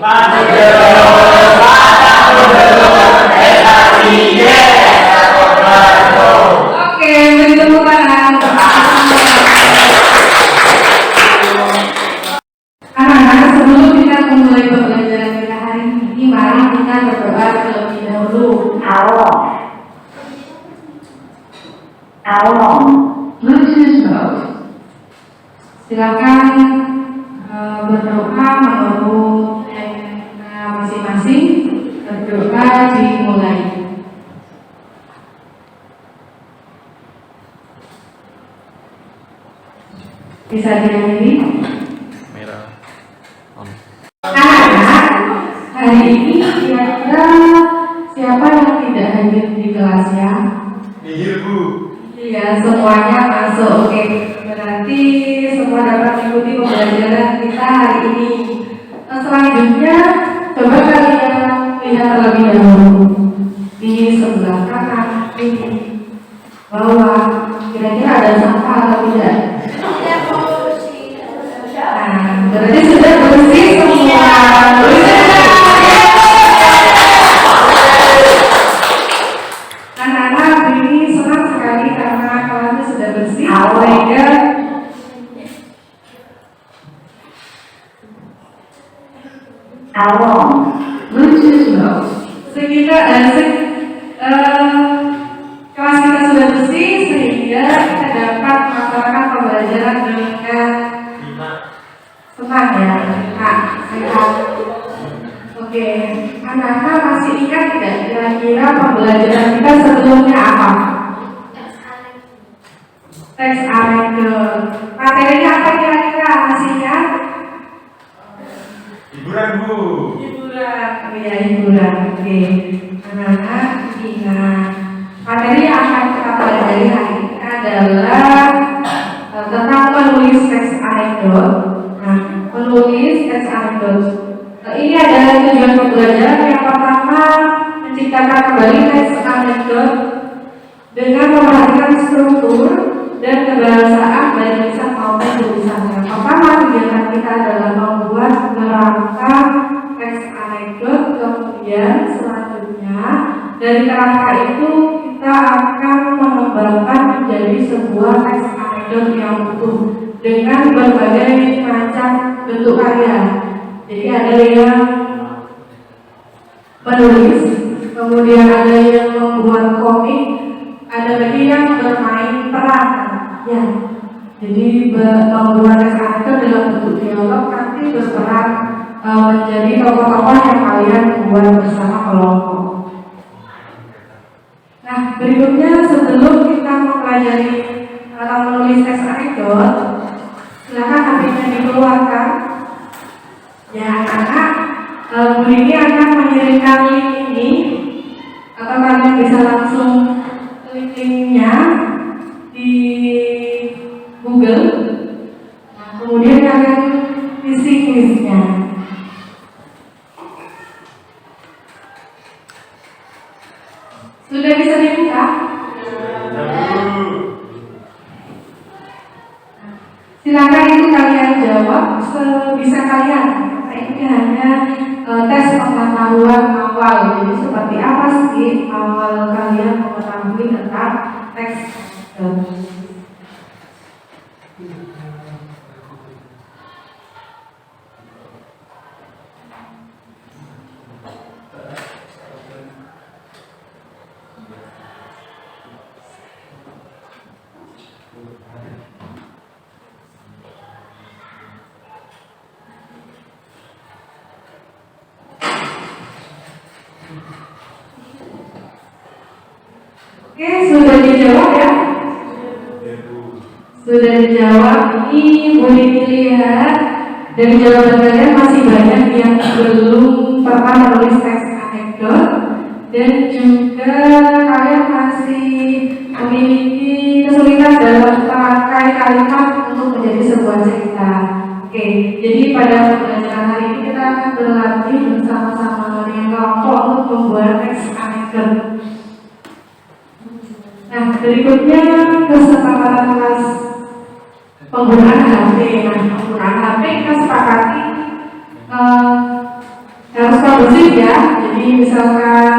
Oke, beri tepuk tangan. Anak-anak, sebelum kita memulai pembelajaran kita hari ini, mari kita berdoa terlebih dahulu. Silakan berdoa menurut masing-masing. Berdoa dimulai. Bisa diakhiri. Anak-anak, hari ini kira-kira siapa yang tidak hadir di kelasnya? Bu. Iya, semuanya masuk. Oke, berarti semua dapat mengikuti pembelajaran kita hari ini. Selanjutnya, coba kalian lihat terlebih dahulu di sebelah kanan ini, bawah. Kira-kira ada sampah atau tidak? Nah, berarti sudah bersih semua. Anak-anak ini senang sekali karena kelasnya sudah bersih. Sehingga kelas kita sudah bersih, sehingga kita dapat melaksanakan pembelajaran dengan senang ya, sehat. Oke, anak-anak masih ingat tidak kira-kira pembelajaran kita sebelumnya apa? Teks anekdot. Materinya apa kira-kira? Masih ingat? Hiburan, Bu. Hiburan. Oh ya, hiburan. Oke, anak-anak ingat. Materi yang akan kita pelajari hari ini adalah tentang menulis teks anekdot. Nah, menulis teks anekdot. Ini adalah tujuan pembelajaran. Yang pertama, menciptakan kembali teks anekdot dengan memperhatikan struktur dan kebahasaan baik lisan maupun tulisan. Yang pertama, kegiatan kita adalah membuat kerangka teks anekdot. Kemudian selanjutnya dari kerangka itu kita akan mengembangkan menjadi sebuah teks anekdot yang utuh dengan berbagai macam bentuk karya. Jadi ada yang menulis, kemudian ada yang membuat komik, ada lagi yang bermain peran. Ya, jadi membuat teks anekdot dalam bentuk dialog, nanti berperan menjadi tokoh-tokoh yang kalian buat bersama kelompok. Nah, berikutnya sebelum kita mempelajari atau menulis teks anekdot, silakan HP-nya dikeluarkan. Ya, anak-anak, Bu Rini akan mengirimkan link ini, atau kalian bisa langsung klik linknya di Google. Nah, kemudian kalian isi kuisnya. Sudah bisa dibuka? Silakan itu kalian jawab sebisa kalian. Ini hanya tes pengetahuan awal. Jadi seperti apa sih awal kalian mengetahui tentang teks? Oke, sudah dijawab ya? Sudah dijawab. Ini boleh dilihat dari jawaban kalian masih banyak yang belum pernah menulis teks anekdot, dan juga kalian masih memiliki kesulitan dalam merangkai kalimat untuk menjadi sebuah cerita. Oke, jadi pada pembelajaran hari ini kita akan berlatih bersama-sama dengan kelompok untuk membuat teks anekdot. Nah, berikutnya kesepakatan kelas penggunaan HP. Nah, penggunaan HP kita sepakati harus kondusif ya. Jadi misalkan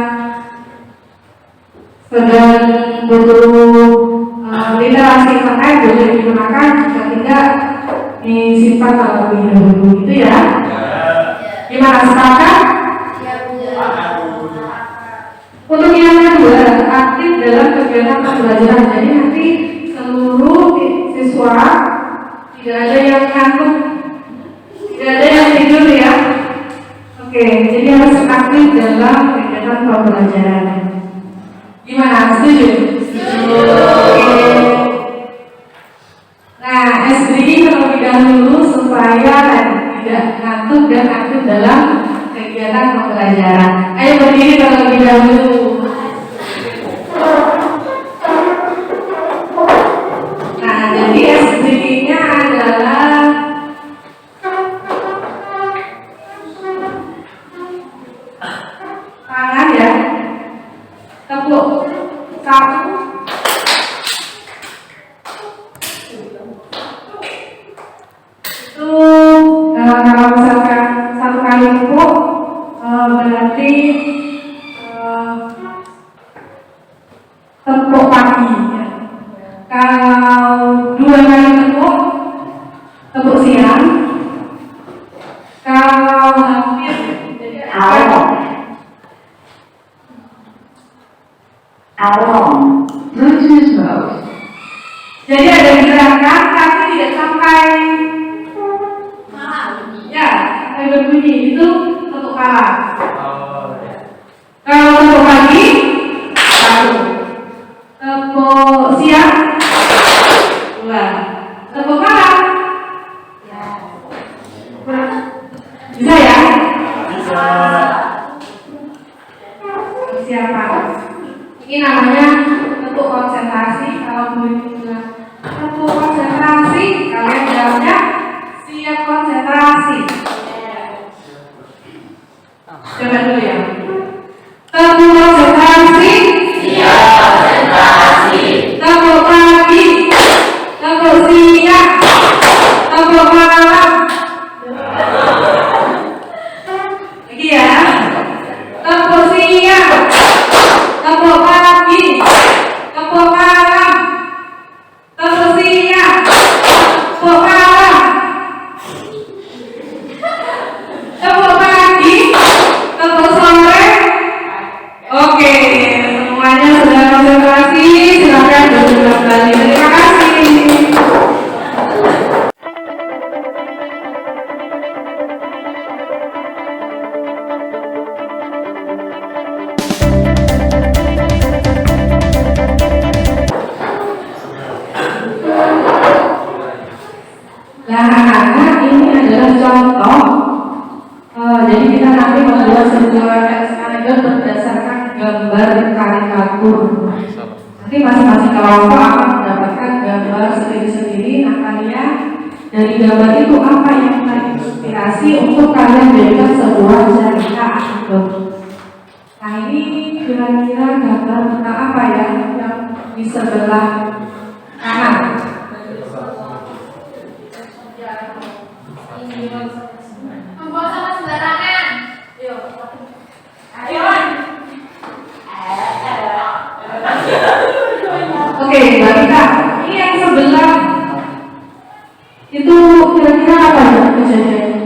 sedang butuh literasi terkait boleh digunakan, jika tidak disimpan terlebih dahulu gitu ya. Gimana, sepakat? Untuk yang kedua, aktif dalam kegiatan pembelajaran. Jadi nanti seluruh siswa tidak ada yang ngantuk, tidak ada yang tidur ya. Oke, jadi harus aktif dalam kegiatan pembelajaran. Gimana? Setuju? Oke. Nah, SDI terlebih dahulu supaya tidak ngantuk dan aktif dalam kegiatan pembelajaran. Ayo berdiri terlebih dahulu. Nah, jadi SDI-nya adalah tangan ya. Tepuk satu. Itu kalau misalkan satu kali tepuk berarti tepuk pagi ya. Kalau dua kali tepuk siang. Kalau hampir Bluetooth mode. Jadi ada gerakan tapi tidak sampai ya, sampai berbunyi, itu tepuk kala. Kalau tepuk pagi satu, tepuk siang dua, tepuk kala bisa ya? Bisa. Siapa? Ini namanya tepuk konsentrasi. Kalau murid bilang tepuk konsentrasi, kalian jawabnya siap konsentrasi. Coba dulu ya. Tepuk konsentrasi, siap konsentrasi. Tepuk pagi, tepuk siang, tepuk malam. Lagi ya. Tepuk siang, tepuk pagi, tepuk malam, tepuk siang, tepuk malam, tepuk pagi, tepuk sore. Oke, semuanya sudah konsentrasi. Silakan duduk kembali. Terima kasih. Nah, anak-anak, ini adalah contoh. Jadi kita nanti membuat sebuah anekdot berdasarkan gambar karikatur. Nanti masing-masing kelompok akan mendapatkan gambar sendiri-sendiri. Nah, kalian dari gambar itu apa yang terinspirasi untuk kalian jadikan sebuah cerita anekdot. Nah, ini kira-kira gambar tentang apa ya yang di sebelah kanan? Membuang sampah sembarangan. Ayo. Oke, Mbak Rita, ini yang sebelah itu kira-kira apa ya kejadiannya?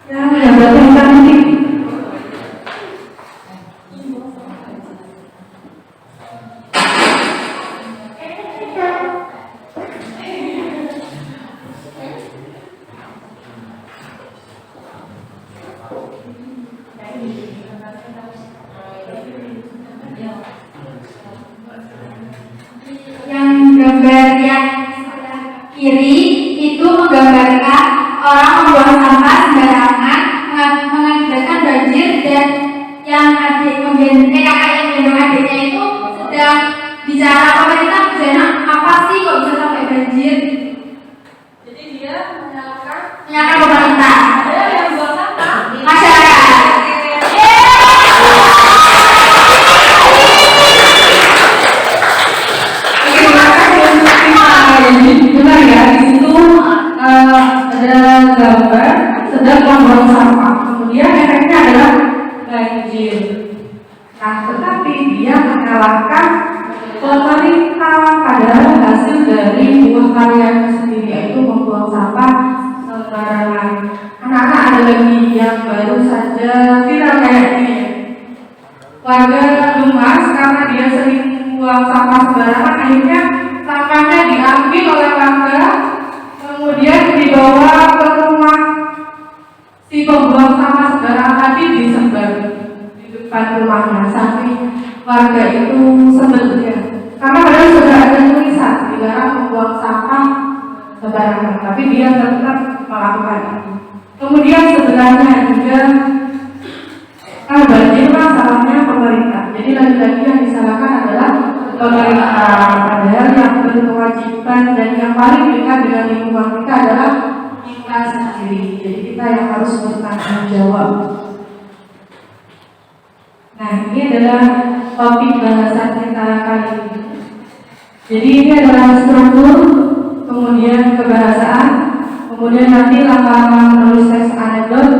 Ya, berarti kita nanti. Yang gambar yang sebelah kiri itu menggambarkan orang membuang sampah sembarangan viral kayak ini. Warga gemas karena dia sering buang sampah sembarangan, akhirnya sampahnya diambil oleh warga, kemudian dibawa ke rumah si pembuang sampah sembarangan tadi, disebar di depan rumahnya sampai warga itu sebelnya. Karena padahal sudah ada tulisan dilarang membuang sampah sembarangan, tapi dia tetap melakukan itu. Kemudian sebelahnya juga banjir masalahnya pemerintah. Jadi lagi-lagi yang disalahkan adalah pemerintah. Padahal yang berkewajiban dan yang paling dekat dengan lingkungan kita adalah kita sendiri. Jadi kita yang harus bertanggung jawab. Nah, ini adalah topik bahasan kita kali ini. Jadi ini adalah struktur, kemudian kebahasaan, kemudian nanti langkah-langkah menulis teks anekdot,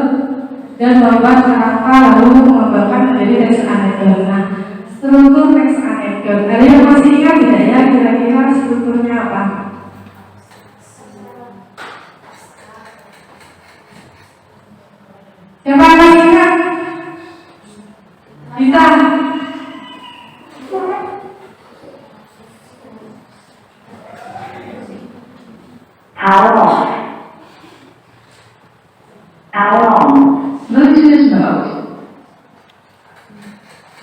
dan membuat kerangka lalu mengembangkan menjadi teks anekdot. Nah, struktur teks anekdot, ada yang masih ingat tidak ya kira-kira strukturnya apa? Siapa yang masih ingat? Bisa?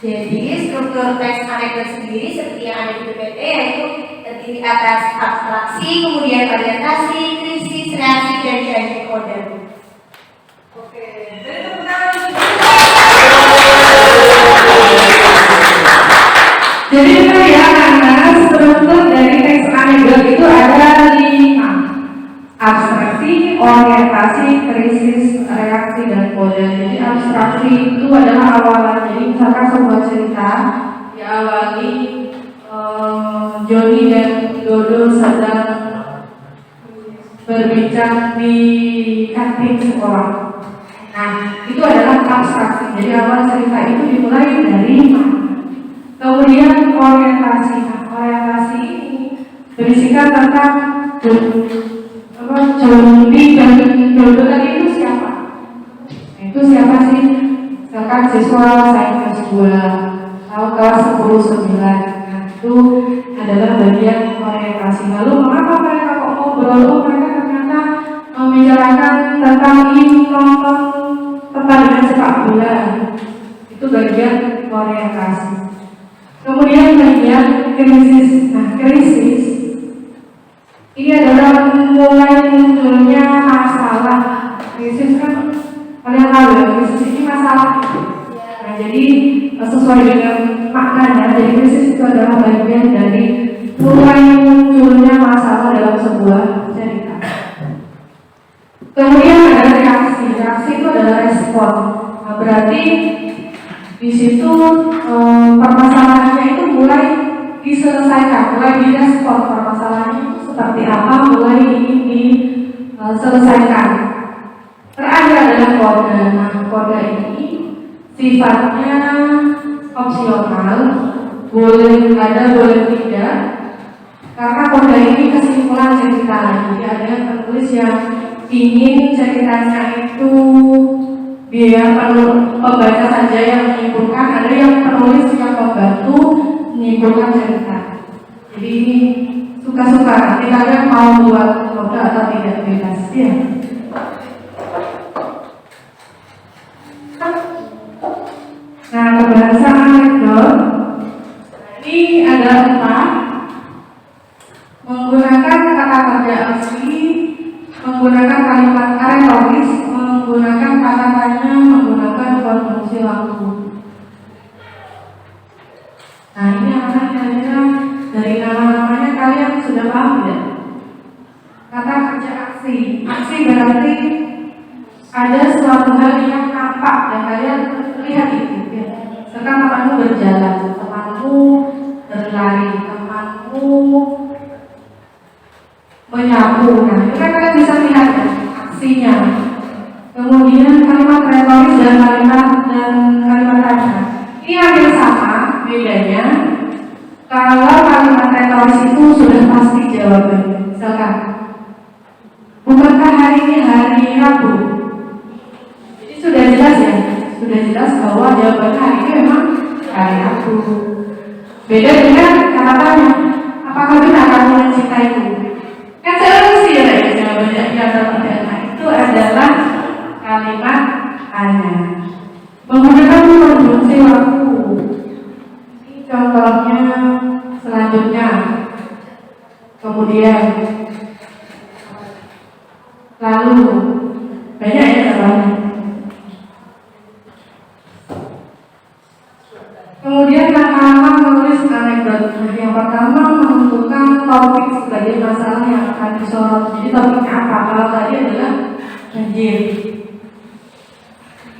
Jadi struktur teks anekdot sendiri seperti yang ada di PPT yaitu terdiri atas abstraksi, kemudian orientasi, krisis, reaksi, dan janji kode. Oke, dari tepuk tangan. Jadi itu ya, karena struktur dari teks anekdot itu ada 5: abstraksi, orientasi, krisis, reaksi, dan kode. Jadi abstraksi itu adalah awalan. Jadi misalkan sebuah cerita diawali Joni dan Dodo sedang berbincang di kantin sekolah. Nah, itu adalah abstraksi. Jadi awal cerita itu dimulai dari mana? Kemudian orientasi. Nah, orientasi ini berisikan tentang Joni dan Dodo tadi itu siapa? Itu siapa sih? Misalkan siswa sains kelas 2 atau kelas 10-9. Nah, itu adalah bagian orientasi. Lalu mengapa mereka kok ngobrol? Mereka ternyata membicarakan tentang ini nonton pertandingan sepak bola. Itu bagian orientasi. Kemudian bagian krisis. Nah, krisis ini adalah mulai munculnya masalah. Krisis kan kalian tahu ya, krisis ini masalah. Nah, jadi sesuai dengan maknanya, jadi krisis itu adalah bagian dari mulai munculnya masalah dalam sebuah cerita. Kemudian ada reaksi. Reaksi itu adalah respon. Nah, berarti di situ permasalahannya itu mulai diselesaikan, mulai direspon. Permasalahannya itu seperti apa, mulai diselesaikan. Terakhir adalah kode. Nah, kode ini sifatnya opsional, boleh ada, boleh tidak. Karena kode ini kesimpulan cerita. Jadi ada penulis yang ingin ceritanya itu biar pembaca saja yang menyimpulkan, ada yang penulis yang membantu menyimpulkan cerita. Jadi ini suka-suka, nanti kalian mau buat kode atau tidak, bebas ya. Nah, pembahasan anekdot ini ada 4: menggunakan kata kerja asli, menggunakan kalimat retoris, menggunakan kata tanya, menggunakan konjungsi waktu. Nah, ini akan kira-kira dari nama-namanya kalian sudah paham ya? Kata kerja aksi. Aksi berarti ada suatu hal yang nampak dan kalian lihat itu. Sekarang temanmu berjalan, temanmu berlari, temanmu menyapu. Nah, itu kan kalian bisa lihat ya, aksinya. Kemudian kalimat retoris dan kalimat tanya. Ini hampir sama, bedanya kalau kalimat retoris itu sudah pasti jawabannya. Misalkan, bukankah hari ini hari Rabu? Jadi sudah jelas ya, sudah jelas bahwa jawabannya hari ini memang hari Rabu. Beda dengan kata tanya, apakah benar kamu mencintaiku? Kan solusi ya jawabannya iya atau tidak. Nah, itu adalah kalimat tanya menggunakan konjungsi waktu. Ini contohnya selanjutnya. Kemudian lalu banyak ya contohnya. Kemudian langkah-langkah menulis anekdot. Yang pertama menentukan topik sebagai masalah yang akan disorot. Jadi topiknya apa? Kalau tadi adalah banjir.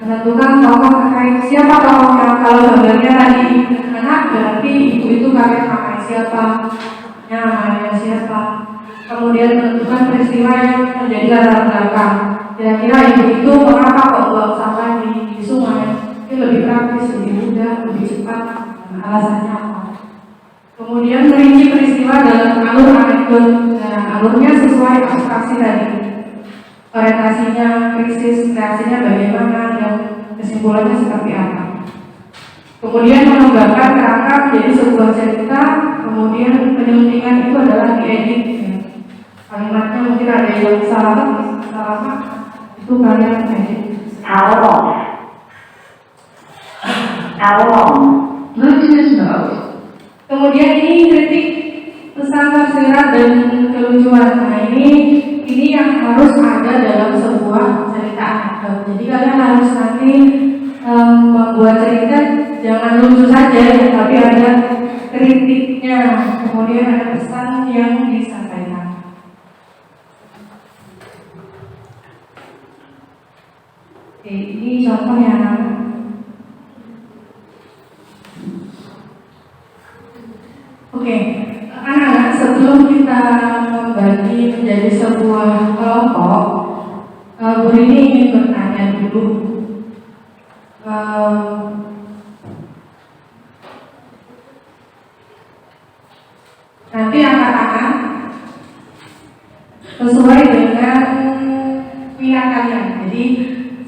Menentukan tokoh terkait siapa tokohnya. Kalau gambarnya tadi anak berarti ibu itu kakek pakai siapa, namanya siapa. Kemudian menentukan peristiwa yang menjadi latar belakang. Kira-kira ibu itu mengapa kok buang sampah di sungai? Ini lebih praktis, lebih mudah, lebih cepat. Alasannya apa? Kemudian merinci peristiwa dalam alur anekdot. Nah, alurnya sesuai abstraksi tadi. Orientasinya, krisis, reaksinya bagaimana, dan kesimpulannya seperti apa. Kemudian mengembangkan kerangka menjadi sebuah cerita. Kemudian penyuntingan itu adalah diedit. Kalimatnya mungkin ada yang salah, itu kalian edit. Kemudian ini kritik pesan tersirat dan kelucuan. Nah ini yang harus ada dalam sebuah cerita anekdot. Jadi kalian harus nanti membuat cerita jangan lucu saja, tapi ada kritiknya. Kemudian ada pesan yang disampaikan. Oke, ini contoh yang oke, anak-anak, sebelum kita membagi menjadi sebuah kelompok, Bu Rini ingin bertanya dulu. Nanti angkat tangan sesuai dengan minat kalian. Jadi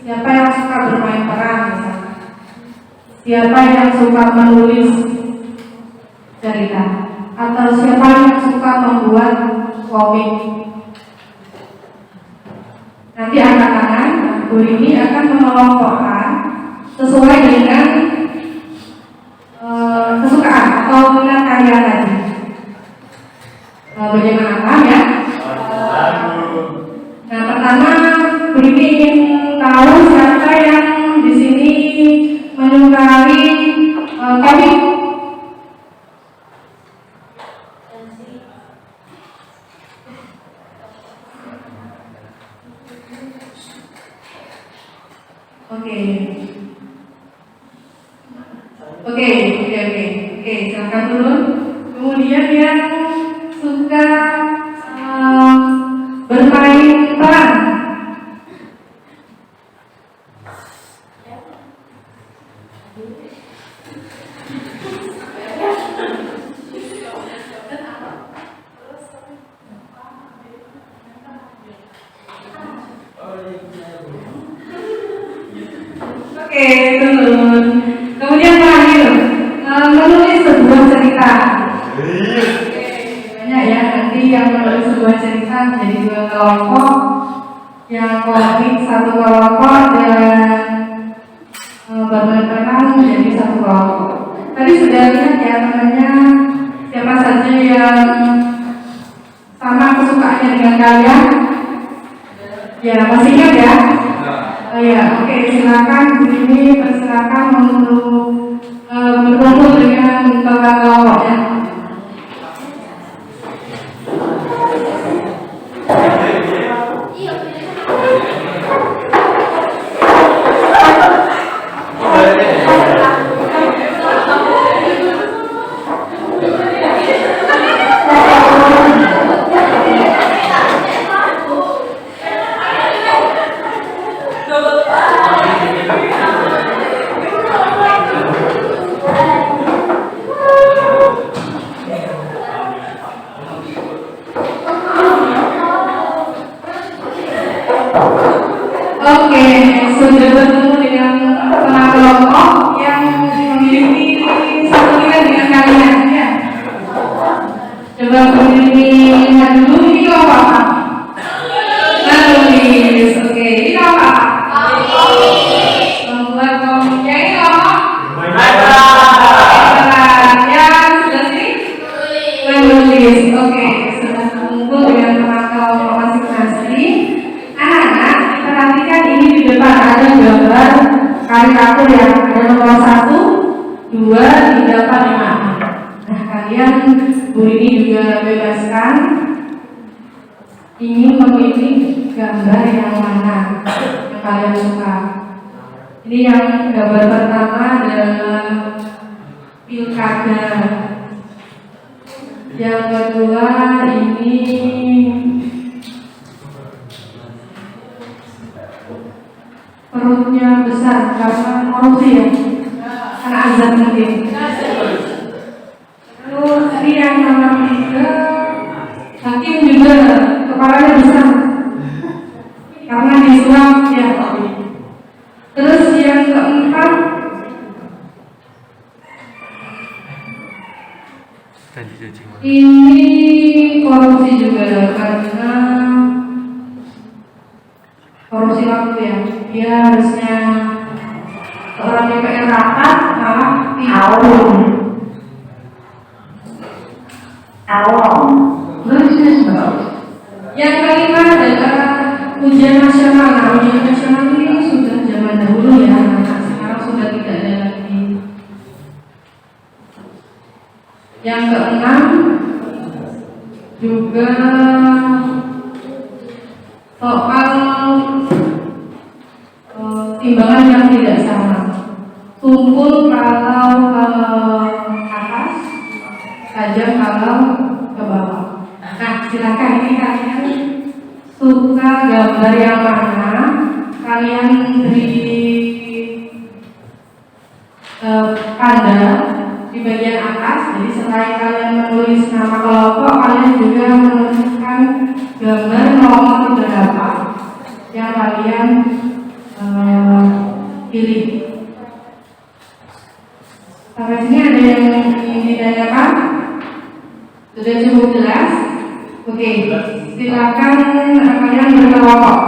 siapa yang suka bermain peran misalnya, siapa yang suka menulis cerita, atau siapa yang suka membuat komik. Nanti angkat tangan, Bu Rini akan mengelompokkan sesuai dengan kesukaan atau minat kalian tadi. Bagaimana, paham ya? Nah, pertama Bu Rini ingin tahu siapa yang di sini menyukai komik. Oke, silakan turun. Kemudian yang suka bermain peran. Oke, turun. Kemudian terakhir, menulis sebuah cerita. Banyak ya, nanti yang menulis sebuah cerita menjadi dua kelompok. Yang komik satu kelompok dan bermain peran menjadi satu kelompok. Tadi sudah lihat ya temannya siapa saja yang sama kesukaannya dengan kalian. Ya, masih ingat ya? Oh ya, oke, silakan Bu Rini persilakan untuk berkumpul dengan kelompok ya. Oke, sudah bertemu dengan teman teratur ya, ada nomor 1, 2, 3, 4, 5. Nah kalian Bu ini juga bebaskan ingin memilih gambar yang mana yang kalian suka. Ini yang gambar pertama adalah pilkada, yang kedua ini perutnya besar karena korupsi ya, karena azab mungkin. Lalu tadi yang nomor 3 hakim juga kepalanya besar karena disuap ya. Terus yang keempat ini korupsi juga karena korupsi waktu ya. Dia harusnya orang DPR rapat malah Yang kelima adalah ujian nasional. Nah, ujian nasional ini sudah zaman dahulu ya, sekarang sudah tidak ada lagi. Yang keenam juga soal timbangan yang tidak sama. Tumpul kalau ke atas, tajam kalau ke bawah. Nah, silakan ini kalian suka gambar yang mana? Kalian beri tanda di bagian atas. Jadi selain kalian menulis nama kelompok, kalian juga menuliskan gambar nomor berapa yang kalian pilih. Sampai sini ada yang ingin ditanyakan? Sudah cukup jelas? Oke, silakan kalian berkelompok.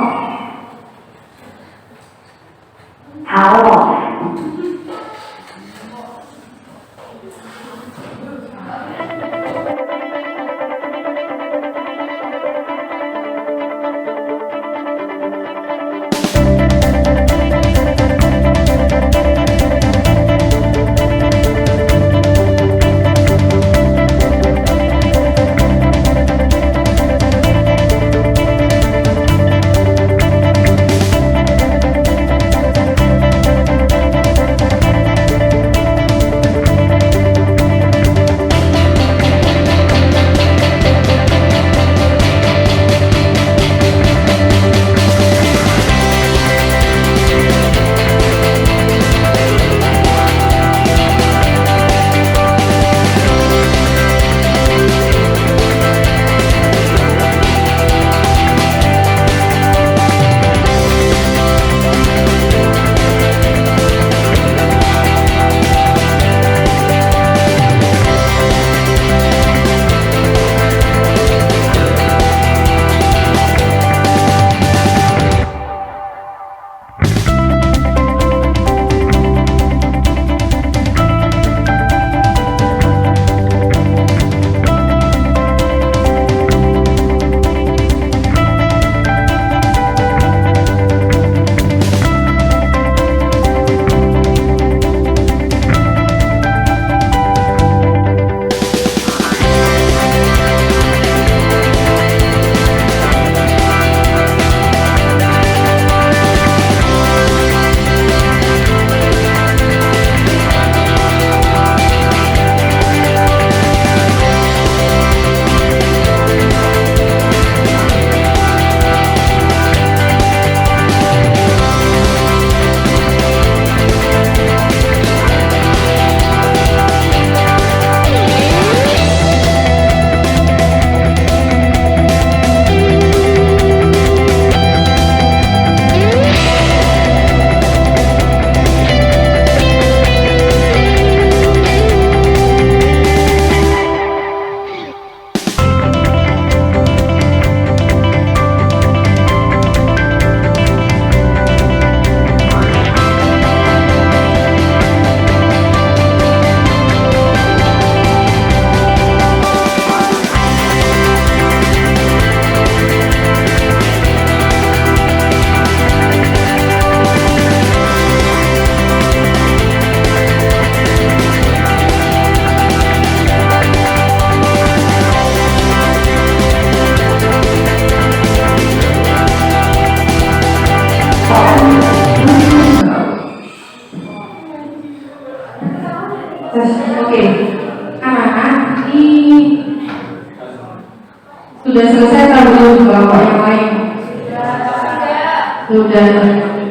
Sudah.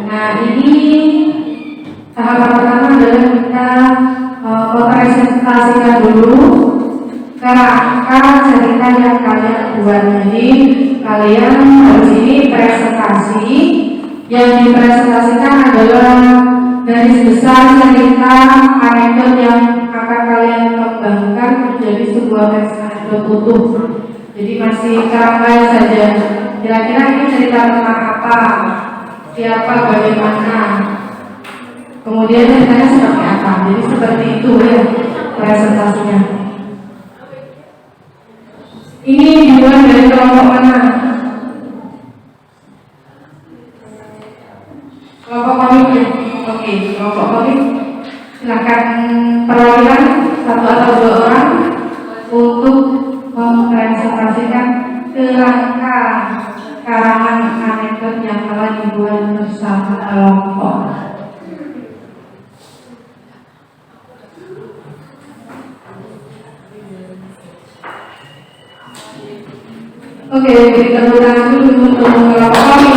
Nah, ini tahapan pertama adalah kita mempresentasikan dulu kerangka cerita yang kalian buat. Jadi kalian harus ini presentasi. Yang dipresentasikan adalah garis besar cerita anekdot yang akan kalian kembangkan menjadi sebuah teks anekdot utuh. Jadi masih kerangka saja. Kira-kira ini cerita tentang apa, siapa, bagaimana, kemudian ceritanya seperti apa. Jadi seperti itu ya presentasinya. Ini dibuat dari kelompok mana? Kelompok komik ya? Oke, kelompok komik. Silakan perwakilan satu atau dua orang untuk mempresentasikan kerangka karangan anekdot yang telah dibuat bersama kelompok. Oke, beri tepuk tangan dulu untuk kelompok komik.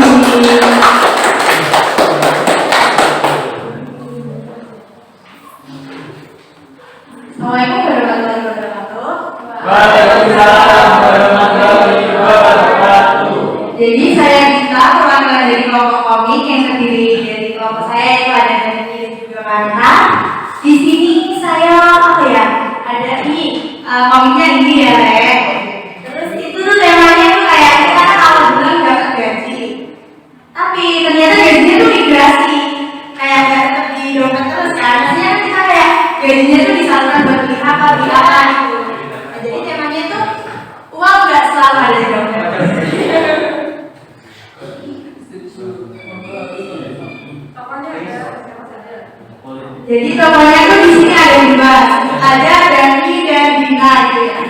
Assalamualaikum warahmatullahi wabarakatuh. Waalaikumsalam warahmatullahi wabarakatuh. Jadi saya Gita, perwakilan dari kelompok komik yang terdiri dari kelompok saya itu ada Dani dan juga Marta. Di sini saya ada ini komiknya ini ya Rek. Terus itu tuh temanya tuh kayak kita kan awal bulan dapat gaji, tapi ternyata gajinya tuh migrasi, kayak nggak tetap di dompet terus kan. Maksudnya kan kita kayak gajinya tuh disalurkan buat beli apa gitu. Nah, jadi temanya tuh uang nggak selalu ada di dompet. Jadi tokohnya tuh di sini ada dua, ada Dani dan Dina gitu ya.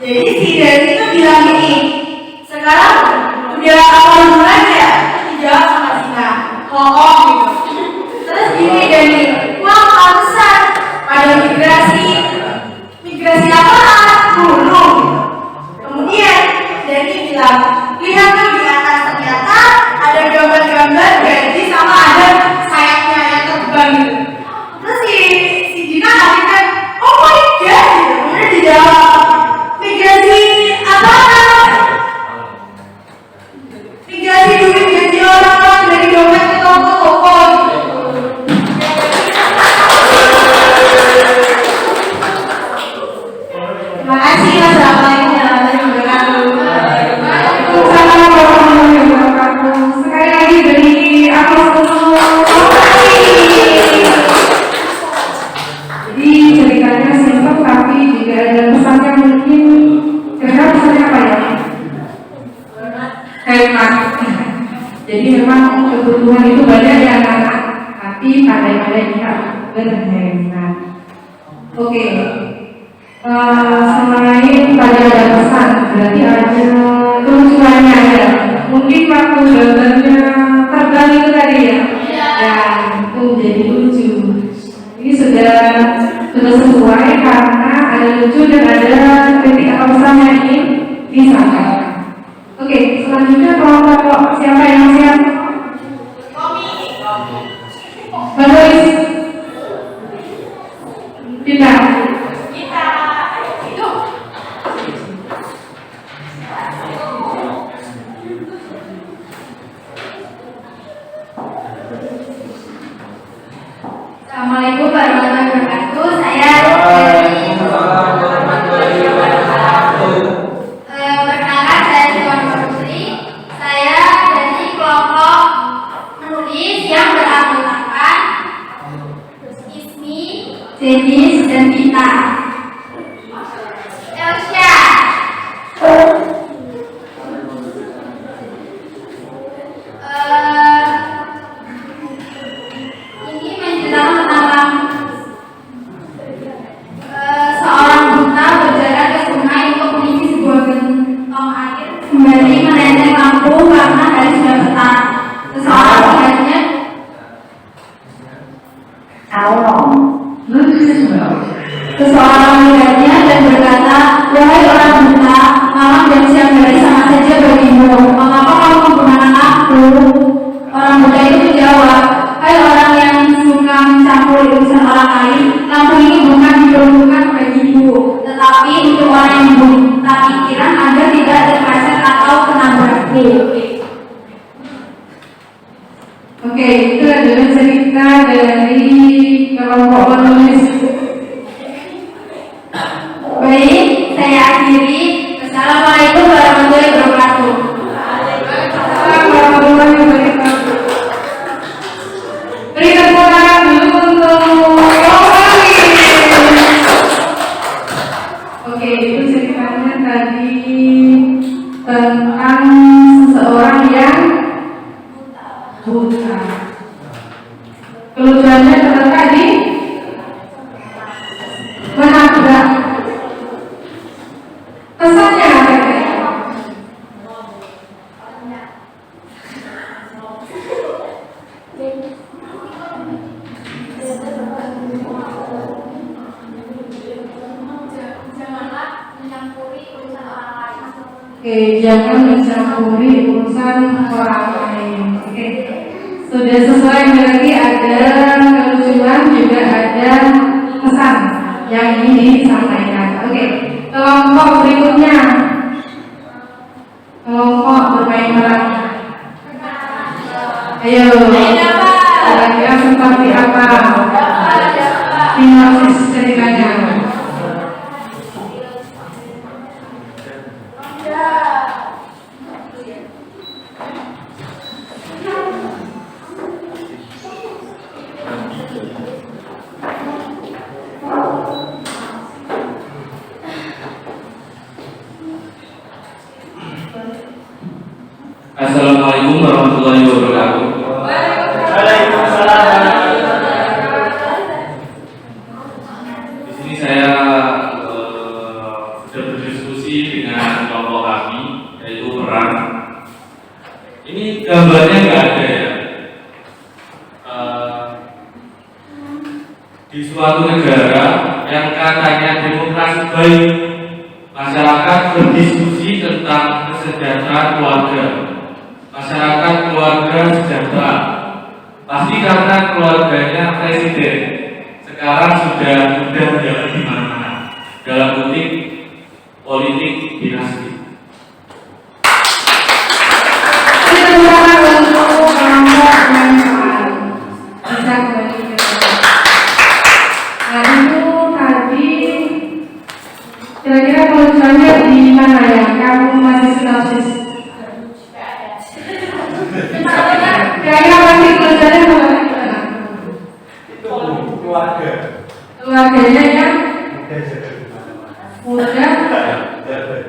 Jadi si Dani tuh bilang gini, sekarang udah awal bulan ya, dijawab sama Dina, gitu. Terus gini Dani, uang besar pada migrasi apa? Gunung. Kemudian Dani bilang, lihat tuh di atas ternyata ada gambar-gambar gaji sama ada sayapnya yang terbang gitu. Terus si Dina kan, oh my god gitu. Kemudian dijawab, migrasi apa? Migrasi duit gaji orang dari dompet ke toko gitu. Terima kasih. Assalamualaikum warahmatullahi wabarakatuh. Waalaikumsalam warahmatullahi wabarakatuh. Sekali lagi dari aku semua. Jadi ceritanya simpel tapi jika ada pesannya mungkin kira-kira pesannya apa ya? Hemat. Jadi memang kebutuhan itu banyak ya anak-anak, tapi pandai-pandai kita berhemat. Oke. Selain tadi ada pesan, berarti ada kelucuannya ya. Mungkin waktu gambarnya terbang itu tadi ya. Ya, itu jadi lucu. Ini sudah sesuai karena ada lucu dan ada kritik atau pesan yang ingin disampaikan. Oke, selanjutnya kelompok siapa yang siap? Bagus. Kita. Assalamualaikum warahmatullahi wabarakatuh. Saya perkenalkan saya Tuan Putri. Saya dari kelompok menulis yang beranggotakan Ismi, Denis, dan Vita. Elsya. Ini menceritakan tentang seorang buta berjalan ke sungai untuk mengisi sebuah gentong air sembari menenteng lampu karena hari sudah petang. Seseorang melihatnya dan berkata, wahai orang buta, malam dan siang hari sama saja bagimu. Mengapa kamu menggunakan aku? satu. Oke, itu adalah cerita dari kelompok menulis. Baik, saya akhiri. Assalamualaikum warahmatullahi wabarakatuh. Assalamualaikum warahmatullahi wabarakatuh. Beri tepuk tangan dulu untuk Oke, itu ceritanya tadi tentang seseorang yang buta. Kelucuannya terletak di menabrak. Pesannya apa ya? Oke, jangan mencampuri urusan orang lain. Oke, sudah sesuai. Berarti ada kelucuan, juga ada pesan yang ingin disampaikan. Oke, kelompok berikutnya, kelompok bermain peran. Ayo, kira-kira seperti apa sinopsis ceritanya? Assalamualaikum warahmatullahi wabarakatuh. Waalaikumsalam. Di sini saya sudah berdiskusi dengan kelompok kami, yaitu peran. Ini gambarnya nggak ada ya. Di suatu negara yang katanya demokrasi baik, masyarakat berdiskusi tentang kesejahteraan keluarga. Masyarakat keluarga sejahtera, pasti karena keluarganya presiden. Sekarang sudah menjabat di mana-mana dalam politik dinasti. Kira-kira kelucuannya di mana ya? Kamu masih sinopsis. Kira-kira masih kelucuannya bagaimana? Itu keluarga. Keluarganya yang Mudah muda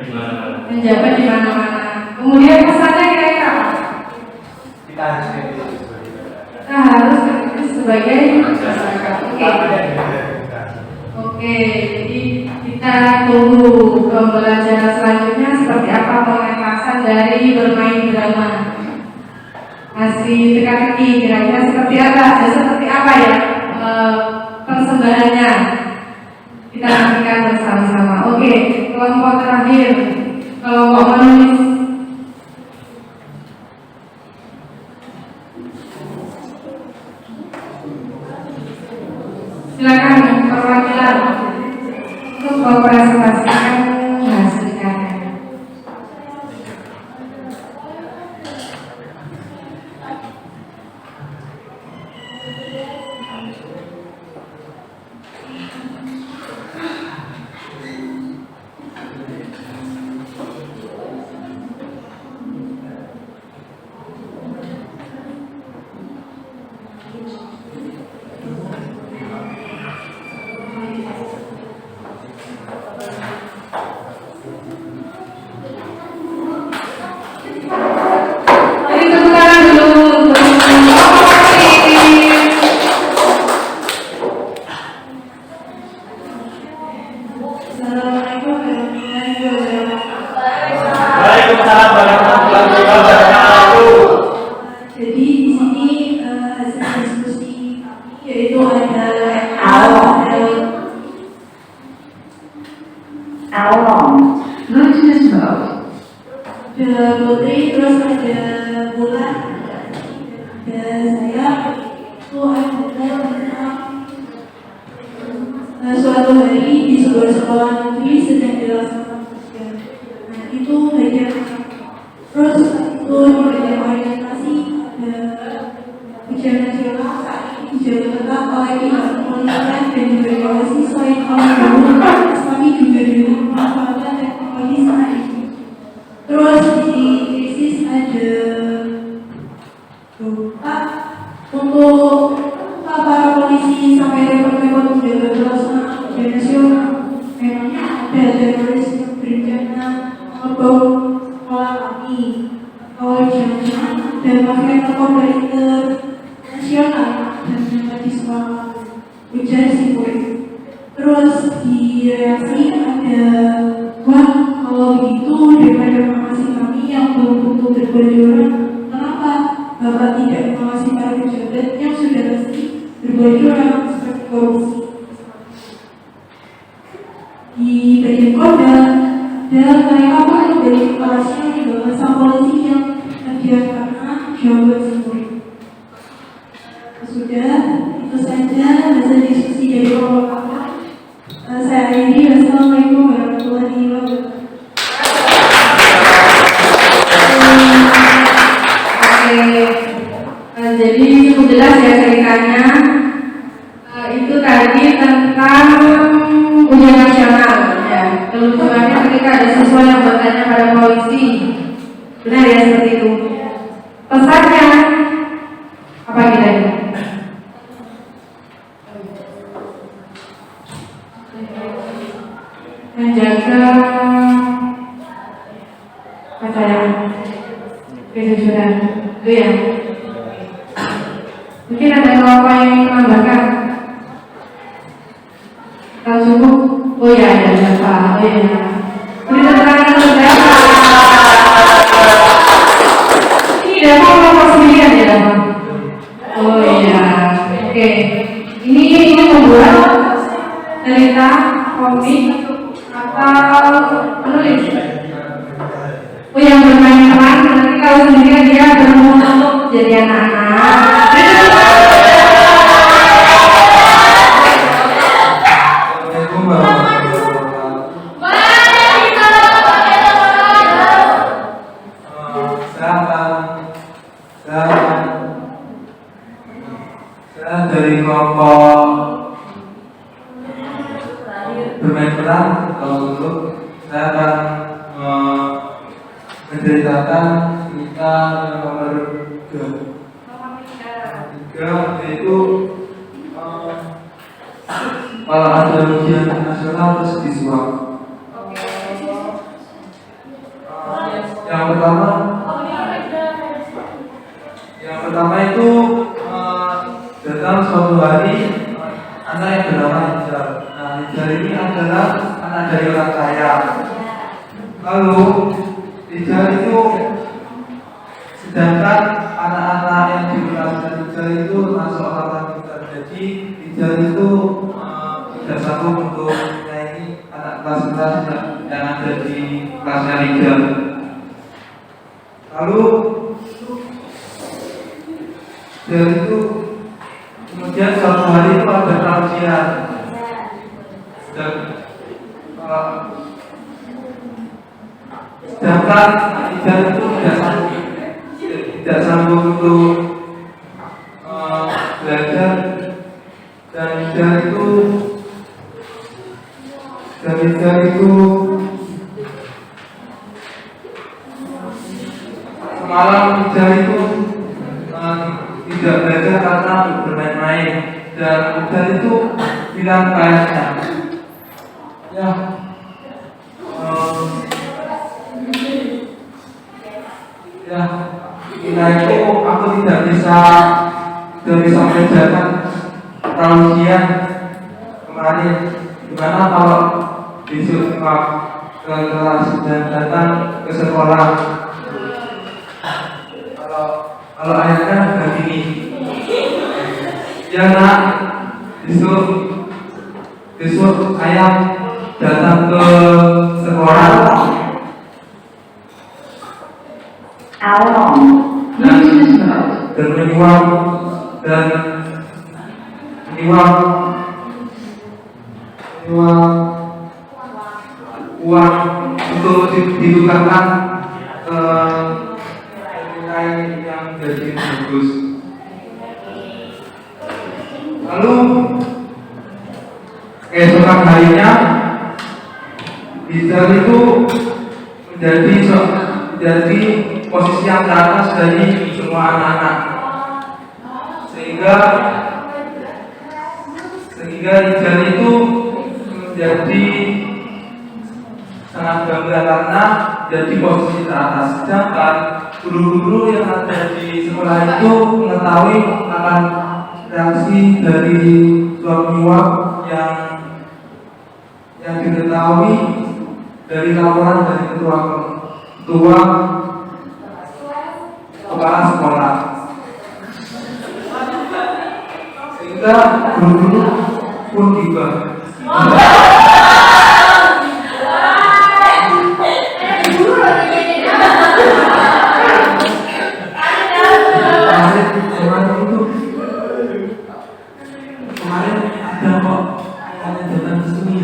Di mana-mana. menjabat di mana-mana. Kemudian pesannya kira-kira apa? kita harus kritis sebagai Kita harus kritis sebagai masyarakat. Oke, jadi kita tunggu pembelajaran selanjutnya seperti apa pengentasan dari bermain drama. Masih teka-teki kira-kira seperti apa? Seperti apa ya persembahannya? Kita nantikan bersama-sama. Oke, kelompok terakhir, kelompok menulis. Silakan perwakilan untuk mempresentasikan hasil karya. Jadi tepuk tangan dulu untuk Assalamualaikum warahmatullahi wabarakatuh. Waalaikumsalam warahmatullahi wabarakatuh. Jadi di sini hasil diskusi yaitu ada Bluetooth mode. Ada Putri, terus ada Bulan, ada saya. Itu adalah tentang suatu hari di sebuah sekolah negeri sedang dilaksanakan ujian. Nah itu hanya terus Terus di krisis ada untuk para polisi sampai repot-repot menjaga kelas ujian nasional. Memangnya ada teroris yang berencana membom sekolah kami? Atau jangan-jangan ada mafia narkoba internasional dan menyambat di sekolah kami? Ujar si murid. Terus di reaksi ada, wah kalau begitu daripada mengawasi kami yang belum tentu berbojoran, kenapa Bapak tidak mengawasi para pejabat yang sudah pasti berbojoran seperti korupsi? Di bagian kodam dan mereka pun dari kelasnya dibawa sang polisi yang terdiam karena jawaban si murid. Sudah, itu saja hasil diskusi dari kelompok kakak. Saya akhiri. Wassalamualaikum warahmatullahi wabarakatuh. Jadi cukup jelas ya ceritanya. Itu tadi tentang ujian nasional ya. Kelucuannya ketika ada siswa yang bertanya pada polisi, benar ya seperti itu. Pesannya apa kira-kira? Menjaga kepercayaan, kejujuran, itu ya. Mungkin ada kelompok yang ingin menambahkan? Kalau cukup, oh ya ada berapa? Oh ya. Beri tepuk tangan untuk berapa? Ini dapat kelompok 9 ya dapat. Oh iya, oke. Ini membuat cerita komik atau penulis. Oh yang bermain peran, nanti kalau sendiri dia berumur untuk jadi anak-anak. Saya dari kelompok bermain peran. Kalau dulu saya akan menceritakan cerita nomor 3 yaitu kalau ada ujian nasional terus disuap. Yang pertama itu datang suatu hari anak yang bernama Ijal. Nah, Ijal ini adalah anak dari orang kaya. Lalu Ijal itu, sedangkan anak-anak yang di kelas Ijal itu masuk orang pintar. Jadi Ijal itu tidak sanggup untuk menyaingi anak kelas-kelas yang ada di kelasnya Ijal. Lalu Ijal itu kemudian suatu hari itu ada tausiah. Sedangkan Ijal itu tidak sanggup untuk belajar, dan Ijal itu semalam Ijal itu tidak belajar karena bermain-main, dan Ijal itu bilang kayaknya itu aku tidak bisa mengerjakan ujian kemarin. Gimana kalau besok ke kelas dan datang ke sekolah? Kalau ayahnya begini, ya nak, besok ayah datang ke sekolah dan menyuap uang untuk ditukarkan ke nilai yang jadi bagus. Lalu keesokan harinya Ijal itu menjadi menjadi posisi yang teratas dari semua anak-anak, sehingga Rizal itu menjadi sangat bangga karena jadi posisi teratas. Sedangkan guru-guru yang ada di sekolah itu mengetahui akan reaksi dari suap menyuap yang diketahui dari laporan dari ketua kepala sekolah, sehingga guru-guru pun tiba. Kemarin ada kok yang datang ke sini.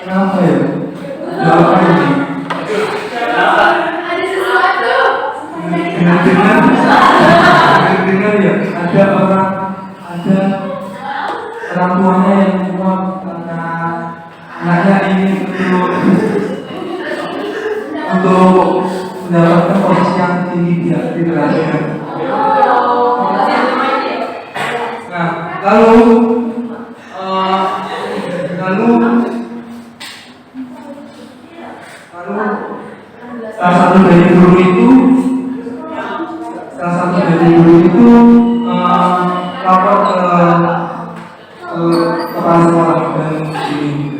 Kenapa ya? Kenapa ini? Ada sesuatu. Dengar ya, ada orang tuanya yang cuma karena anaknya ingin untuk mendapatkan posisi yang tinggi di generasinya. Nah, lalu salah satu dari guru itu lapor ke kepala sekolah dan ini.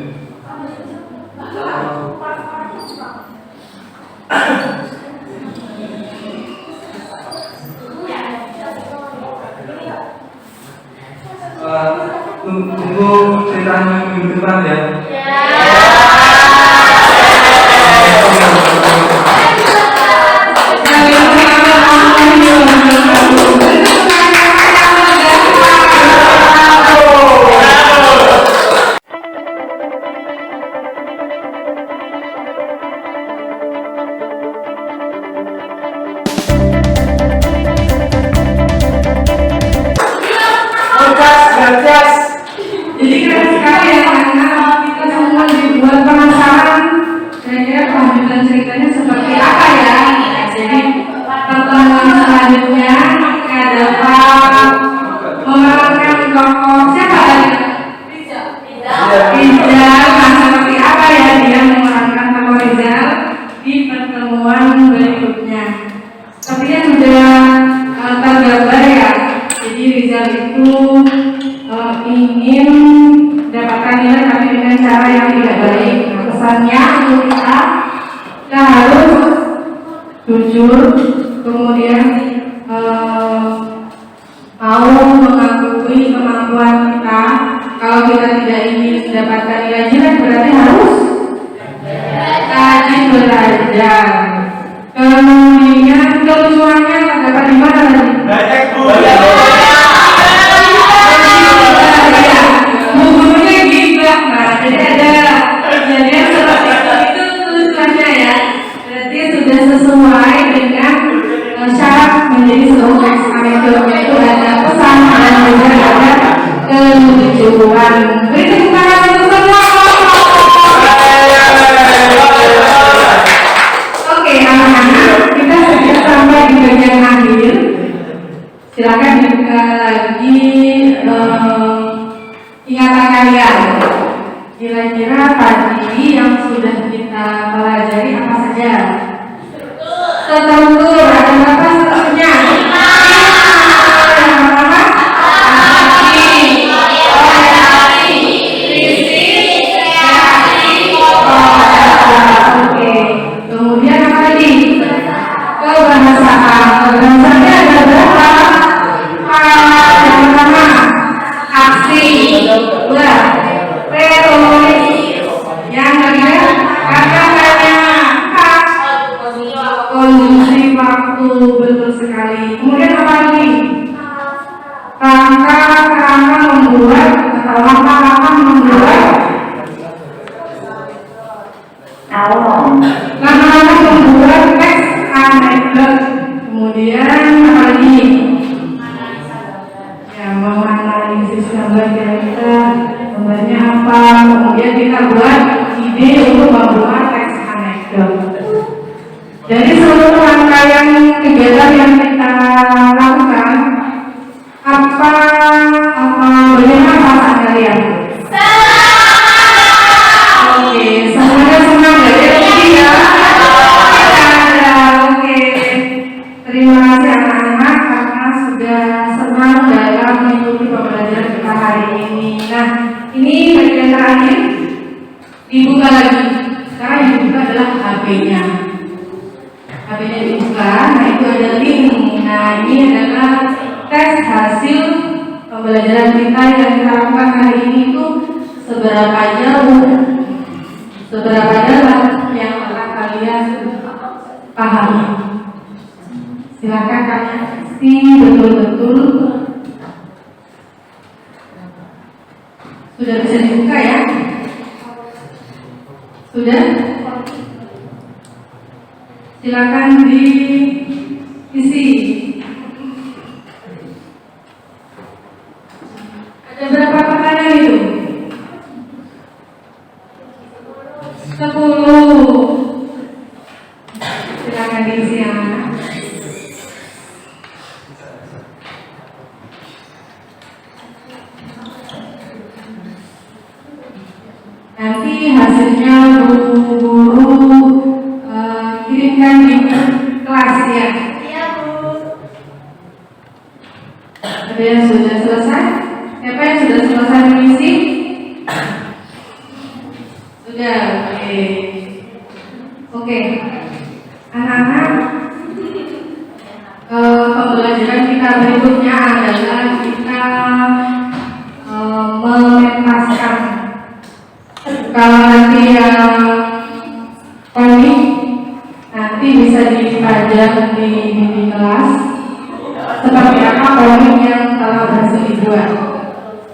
Tunggu ceritanya minggu depan ya. Jadi keren sekali ya karena kita semua dibuat penasaran kira-kira kelanjutan ceritanya seperti apa ya. Jadi pertemuan selanjutnya dapat memerankan tokoh siapa tadi? Rizal. Nah, seperti apa ya dia memerankan tokoh Rizal di pertemuan berikutnya. Sepertinya sudah tergambar ya. Jadi Rizal itu ingin mendapatkan nilai tapi dengan cara yang tidak baik. Nah, pesannya untuk kita harus jujur, kemudian mau mengakui kemampuan kita. Kalau kita tidak ingin mendapatkan nilai jelek berarti harus rajin belajar. Kemudian kelucuannya terdapat di mana tadi? Bukunya gibah. Nah, jadi ada kejadian seperti itu tulisannya ya. Berarti sudah sesuai dengan syarat menjadi sebuah teks anekdotnya itu ada pesan dan juga ada kelucuan. Beri tepuk tangan untuk semua. Oke, anak-anak, kita sudah sampai di bagian akhir. Silakan dibuka lagi ingatan kalian. Kira-kira tadi yang sudah kita pelajari apa saja? Setentur, ada apa setelahnya? Oke, kemudian apa lagi? Kebahasaan. Kebahasaannya ada berapa? Yang pertama, aksi. Dua, teori. Yang ketiga, kata-katanya. Empat, kondisi waktu. Betul sekali. Kemudian apa lagi? Langkah membuat atau langkah membuat langkah membuat teks anekdot. Kemudian apa lagi? Ya, menganalisis gambar kira-kira gambarnya apa. Kemudian kita buat ini untuk membuat teks anekdot. Jadi seluruh rangkaian kegiatan yang kita lakukan, bagaimana perasaan kalian? Oke, semuanya senang dari ini ya. Oke, terima kasih anak-anak karena sudah senang dalam mengikuti pembelajaran kita hari ini. Nah, ini bagian terakhir, dibuka lagi. Sekarang yang dibuka adalah HP-nya. HP-nya dibuka, nah itu ada link. Nah, ini adalah tes hasil pembelajaran kita yang kita lakukan hari ini itu seberapa jauh, seberapa dalam yang telah kalian pahami. Silakan kalian isi betul-betul. Sudah bisa dibuka ya? Sudah? Silakan diisi. Ada berapa pertanyaan itu? 10. Silakan diisi anak. Nanti hasilnya guru kirimkan di kelas ya. Iya, Bu. Ada yang sudah selesai? Siapa yang sudah selesai mengisi? Sudah, oke. Oke, anak-anak, pembelajaran kita berikutnya adalah kita mementaskan. Kalau nanti yang komik nanti bisa dipajang di kelas seperti apa komik yang telah berhasil dibuat.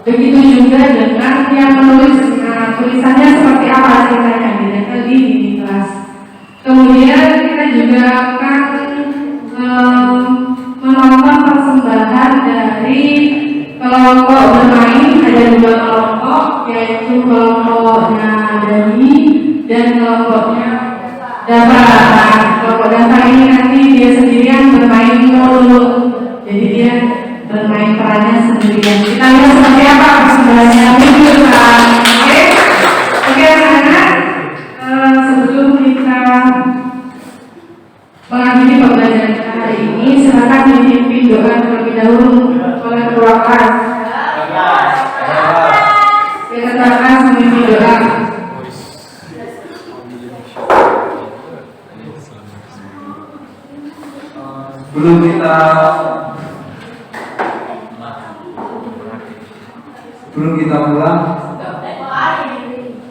Begitu juga dengan yang menulis, tulisannya seperti apa ceritanya ditempel di kelas. Kemudian kita juga akan menonton persembahan dari kelompok bermain. Ada 2 kelompok, yaitu kelompoknya Dani dan kelompoknya Dava. Kelompok Dava ini nanti dia sendirian bermain mulu, jadi dia bermain perannya sendirian. Kita lihat seperti apa persembahannya minggu depan. Oke anak-anak, sebelum kita mengakhiri pembelajaran kita hari ini, silakan dipimpin doa terlebih dahulu oleh ketua kelas. Kita akan memimpin doa. Sebelum kita pulang,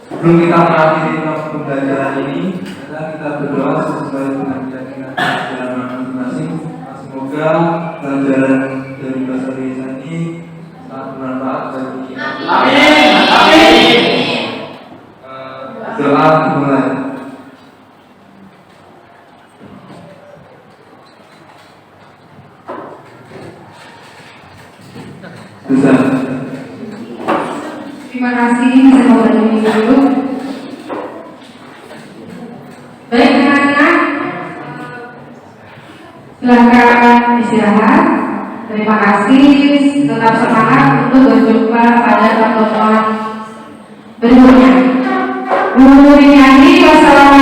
sebelum kita mengakhiri pembelajaran ini, kita berdoa sesuai dengan keyakinan dalam masing-masing. Semoga pelajaran dari bahasa Indonesia ini sangat bermanfaat bagi kita. Amin. Doa dimulai. Bisa. Terima kasih, saya mau berdiri dulu. Baik anak-anak, silakan istirahat. Terima kasih, tetap semangat untuk berjumpa pada pertemuan berikutnya. Guru Rinjani, wassalamualaikum.